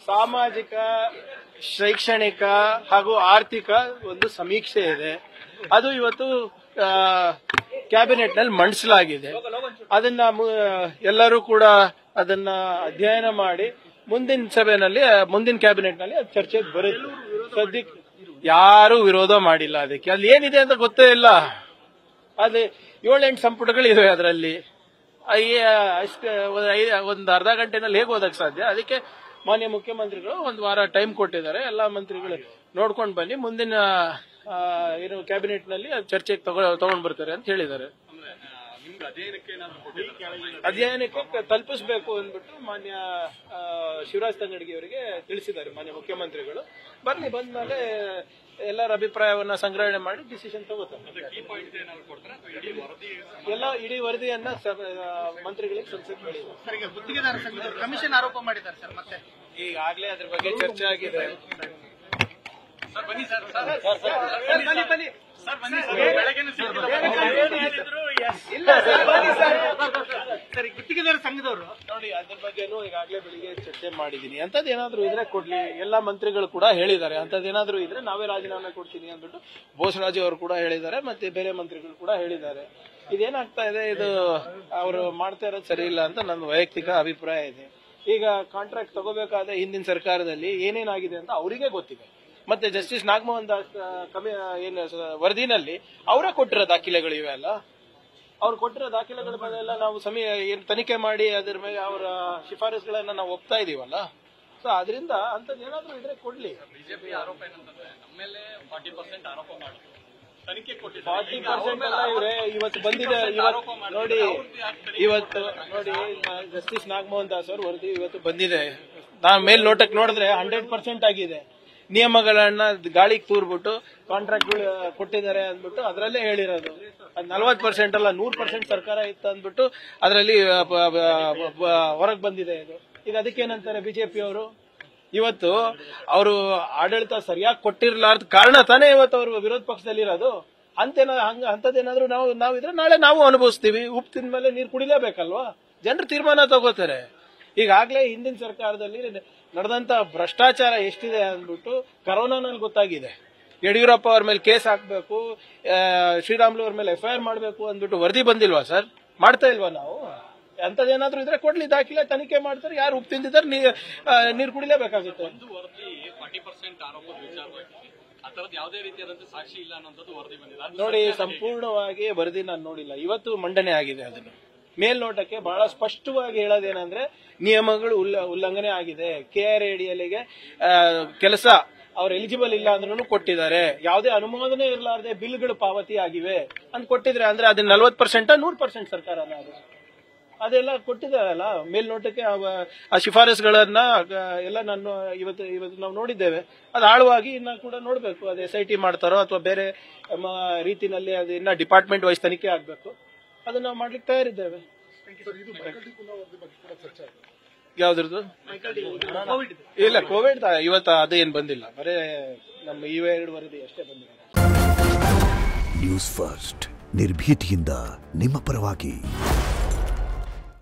ಸಾಮಾಜಿಕ, ಶೈಕ್ಷಣಿಕ ಹಾಗೂ ಆರ್ಥಿಕ ಒಂದು ಸಮೀಕ್ಷೆ ಇದೆ. ಅದು ಇವತ್ತು ಕ್ಯಾಬಿನೆಟ್ ನಲ್ಲಿ ಮಂಡಿಸಲಾಗಿದೆ. ಅದನ್ನ ಎಲ್ಲರೂ ಕೂಡ ಅದನ್ನ ಅಧ್ಯಯನ ಮಾಡಿ ಮುಂದಿನ ಸಭೆಯಲ್ಲಿ, ಮುಂದಿನ ಕ್ಯಾಬಿನೆಟ್ ನಲ್ಲಿ ಚರ್ಚೆಗೆ ಬರುತ್ತೆ. ಸದ್ಯಕ್ಕೆ ಯಾರು ವಿರೋಧ ಮಾಡಿಲ್ಲ. ಅದಕ್ಕೆ ಅಲ್ಲಿ ಏನಿದೆ ಅಂತ ಗೊತ್ತೇ ಇಲ್ಲ. ಅದೇ 7-8 ಸಂಪುಟಗಳಿವೆ. ಅದರಲ್ಲಿ ಒಂದು ಅರ್ಧ ಗಂಟೆನಲ್ಲಿ ಹೇಗೆ ಓದಕ್ಕೆ ಸಾಧ್ಯ? ಅದಕ್ಕೆ ಮಾನ್ಯ ಮುಖ್ಯಮಂತ್ರಿಗಳು ಒಂದು ವಾರ ಟೈಮ್ ಕೊಟ್ಟಿದ್ದಾರೆ. ಎಲ್ಲಾ ಮಂತ್ರಿಗಳು ನೋಡ್ಕೊಂಡು ಬನ್ನಿ, ಮುಂದಿನ ಏನು ಕ್ಯಾಬಿನೆಟ್ ನಲ್ಲಿ ಚರ್ಚೆಗೆ ತಗೊಂಡ್ ಬರ್ತಾರೆ ಅಂತ ಹೇಳಿದ್ದಾರೆ. ಅಧ್ಯಯನಕ್ಕೆ ತಲುಪಿಸಬೇಕು ಅಂದ್ಬಿಟ್ಟು ಮಾನ್ಯ ಶಿವರಾಜ್ ತಂಗಡಗಿ ಅವರಿಗೆ ತಿಳಿಸಿದ್ದಾರೆ ಮಾನ್ಯ ಮುಖ್ಯಮಂತ್ರಿಗಳು. ಬಂದ್ಮೇಲೆ ಎಲ್ಲರ ಅಭಿಪ್ರಾಯವನ್ನ ಸಂಗ್ರಹಣೆ ಮಾಡಿ ಡಿಸಿಷನ್ ತಗೋತಾರೆ. ಎಲ್ಲ ಇಡೀ ವರದಿಯನ್ನ ಮಂತ್ರಿಗಳಿಗೆ ಸಲ್ಲಿಸಕ್ಕೆ ಹೇಳಿದ್ದಾರೆ. ಗುತ್ತಿಗೆದಾರ ಸಂಘದವರು ಕಮಿಷನ್ ಆರೋಪ ಮಾಡಿದ್ದಾರೆ ಸರ್. ಮತ್ತೆ ಈಗಾಗಲೇ ಅದ್ರ ಬಗ್ಗೆ ಚರ್ಚೆ ಆಗಿದೆ. ಗುತ್ತಿಗೆದಾರ ಸಂಘದವರು ನೋಡಿ, ಅದ್ರ ಬಗ್ಗೆನೂ ಈಗಾಗಲೇ ಬೆಳಿಗ್ಗೆ ಚರ್ಚೆ ಮಾಡಿದೀನಿ. ಅಂತದ್ದೇನಾದ್ರೂ ಇದ್ರೆ ಕೊಡ್ಲಿ. ಎಲ್ಲಾ ಮಂತ್ರಿಗಳು ಕೂಡ ಹೇಳಿದ್ದಾರೆ, ಅಂತದ್ದೇನಾದ್ರೂ ಇದ್ರೆ ನಾವೇ ರಾಜೀನಾಮೆ ಕೊಡ್ತೀನಿ ಅಂದ್ಬಿಟ್ಟು ಬೋಸರಾಜು ಅವರು ಕೂಡ ಹೇಳಿದ್ದಾರೆ, ಮತ್ತೆ ಬೇರೆ ಮಂತ್ರಿಗಳು ಕೂಡ ಹೇಳಿದ್ದಾರೆ. ಇದೇನಾಗ್ತಾ ಇದೆ, ಇದು ಅವರು ಮಾಡ್ತಾ ಇರೋದು ಸರಿ ಇಲ್ಲ ಅಂತ ನನ್ನ ವೈಯಕ್ತಿಕ ಅಭಿಪ್ರಾಯ ಇದೆ. ಈಗ ಕಾಂಟ್ರಾಕ್ಟ್ ತಗೋಬೇಕಾದ ಹಿಂದಿನ ಸರ್ಕಾರದಲ್ಲಿ ಏನೇನಾಗಿದೆ ಅಂತ ಅವರಿಗೆ ಗೊತ್ತಿದೆ. ಮತ್ತೆ ಜಸ್ಟಿಸ್ ನಾಗಮೋಹನ್ ದಾಸ್ ಏನು ವರದಿನಲ್ಲಿ ಅವರೇ ಕೊಟ್ಟಿರೋ ದಾಖಲೆಗಳು ಇವೆಲ್ಲ. ಅವ್ರು ಕೊಟ್ಟಿರೋ ದಾಖಲೆಗಳ ಮೇಲೆಲ್ಲ ನಾವು ಏನು ತನಿಖೆ ಮಾಡಿ ಅದರ ಮೇಲೆ ಅವರ ಶಿಫಾರಸುಗಳನ್ನ ನಾವು ಒಪ್ತಾ ಇದೀವಲ್ಲ. ಸೊ ಅದರಿಂದ ಅಂತದ್ ಏನಾದ್ರೂ ಇದ್ರೆ ಕೊಡ್ಲಿ. ಬಿಜೆಪಿ ಆರೋಪ ಏನಂತಂದ್ರೆ ನಮ್ಮ ಮೇಲೆ 40% ಆರೋಪ ಮಾಡುದು, ತನಿಖೆ 40% ಇವ್ರೆ ಇವತ್ತು ಬಂದಿದೆ. ಇವತ್ತು ನೋಡಿ ಜಸ್ಟಿಸ್ ನಾಗಮೋಹನ್ ದಾಸ್ ಅವ್ರ ವರದಿ ಇವತ್ತು ಬಂದಿದೆ. ನಾವು ಮೇಲ್ ನೋಟಕ್ಕೆ ನೋಡಿದ್ರೆ 100% ಆಗಿದೆ. ನಿಯಮಗಳನ್ನ ಗಾಳಿಗೆ ತೂರ್ಬಿಟ್ಟು ಕಾಂಟ್ರಾಕ್ಟ್ಗಳು ಕೊಟ್ಟಿದ್ದಾರೆ ಅಂದ್ಬಿಟ್ಟು ಅದರಲ್ಲೇ ಹೇಳಿರೋದು. 40% ಅಲ್ಲ 100% ಸರ್ಕಾರ ಇತ್ತು ಅಂದ್ಬಿಟ್ಟು ಅದರಲ್ಲಿ ಹೊರಗೆ ಬಂದಿದೆ ಇದು. ಈಗ ಅದಕ್ಕೇನಂತಾರೆ ಬಿಜೆಪಿ ಅವರು? ಇವತ್ತು ಅವರು ಆಡಳಿತ ಸರಿಯಾಗಿ ಕೊಟ್ಟಿರ್ಲಾರ್ದ ಕಾರಣ ತಾನೇ ಇವತ್ತು ಅವರು ವಿರೋಧ ಪಕ್ಷದಲ್ಲಿರೋದು. ಅಂತದೇನಾದ್ರೂ ನಾವಿದ್ರೆ ನಾಳೆ ನಾವು ಅನುಭವಿಸ್ತೀವಿ. ಉಪ್ಪು ತಿಂದ ಮೇಲೆ ನೀರು ಕುಡಿಲೇಬೇಕಲ್ವಾ? ಜನರು ತೀರ್ಮಾನ ತಗೋತಾರೆ. ಈಗಾಗಲೇ ಹಿಂದಿನ ಸರ್ಕಾರದಲ್ಲಿ ನಡೆದಂತ ಭ್ರಷ್ಟಾಚಾರ ಎಷ್ಟಿದೆ ಅಂದ್ಬಿಟ್ಟು ಕರೋನಾನಲ್ಲಿ ಗೊತ್ತಾಗಿದೆ. ಯಡಿಯೂರಪ್ಪ ಅವ್ರ ಮೇಲೆ ಕೇಸ್ ಹಾಕ್ಬೇಕು, ಶ್ರೀರಾಮುಲು ಅವ್ರ ಮೇಲೆ FIR ಮಾಡಬೇಕು ಅಂದ್ಬಿಟ್ಟು ವರದಿ ಬಂದಿಲ್ವಾ ಸರ್? ಮಾಡ್ತಾ ಇಲ್ವಾ ನಾವು? ಅಂತದೇನಾದ್ರೂ ಇದ್ರೆ ಕೊಡ್ಲಿ ದಾಖಲೆ, ತನಿಖೆ ಮಾಡ್ತಾರೆ. ಯಾರು ಉಪ್ಪು ತಿಂದಿದ್ದಾರೆ ನೀರು ಕುಡಿಲೇಬೇಕಾಗುತ್ತೆ. ಒಂದು ವರದಿ 40% ಆರೋಪದ ವಿಚಾರವಾಗಿ ಆ ತರದ್ ಯಾವುದೇ ರೀತಿಯಾದಂತ ಸಾಕ್ಷಿ ಇಲ್ಲ ಅನ್ನೋದು ವರದಿ ಬಂದಿದೆ. ನೋಡಿ, ಸಂಪೂರ್ಣವಾಗಿ ವರದಿ ನಾನು ನೋಡಿಲ್ಲ. ಇವತ್ತು ಮಂಡನೆ ಆಗಿದೆ. ಅದನ್ನು ಮೇಲ್ನೋಟಕ್ಕೆ ಬಹಳ ಸ್ಪಷ್ಟವಾಗಿ ಹೇಳೋದೇನಂದ್ರೆ ನಿಯಮಗಳು ಉಲ್ಲಂಘನೆ ಆಗಿದೆ. KRADLಗೆ ಕೆಲಸ ಅವ್ರು ಎಲಿಜಿಬಲ್ ಇಲ್ಲ ಅಂದ್ರೂ ಕೊಟ್ಟಿದ್ದಾರೆ. ಯಾವುದೇ ಅನುಮೋದನೆ ಇರಲಾರದೆ ಬಿಲ್ಗಳು ಪಾವತಿ ಆಗಿವೆ ಅಂತ ಕೊಟ್ಟಿದ್ರೆ ಅಂದ್ರೆ ಅದನ್ನ 40% 100% ಸರ್ಕಾರನ ಅದು ಅದೆಲ್ಲ ಕೊಟ್ಟಿದ್ದಾರಲ್ಲ ಮೇಲ್ನೋಟಕ್ಕೆ. ಆ ಶಿಫಾರಸುಗಳನ್ನ ಎಲ್ಲ ನಾನು ಇವತ್ತು ನಾವು ನೋಡಿದ್ದೇವೆ. ಅದು ಆಳವಾಗಿ ಇನ್ನ ಕೂಡ ನೋಡ್ಬೇಕು. ಅದು SIT ಮಾಡ್ತಾರೋ ಅಥವಾ ಬೇರೆ ರೀತಿನಲ್ಲಿ ಅದು ಇನ್ನ ಡಿಪಾರ್ಟ್ಮೆಂಟ್ ವೈಸ್ ತನಿಖೆ ಆಗ್ಬೇಕು. ಅದನ್ನ ನಾವು ಮಾಡ್ಲಿಕ್ಕೆ ತಯಾರಿದ್ದೇವೆ. ಯಾವ್ದ್ರದ್ದು? ಇಲ್ಲ, ಕೋವಿಡ್ ಇವತ್ತು ಅದು ಏನ್ ಬಂದಿಲ್ಲ. ಬರೇ ನಮ್ಮ ಇವೆರಡು ವರದಿ ಅಷ್ಟೇ ಬಂದಿಲ್ಲ. ನ್ಯೂಸ್ ಫಸ್ಟ್ ನಿರ್ಭೀತಿಯಿಂದ ನಿಮ್ಮ ಪರವಾಗಿ.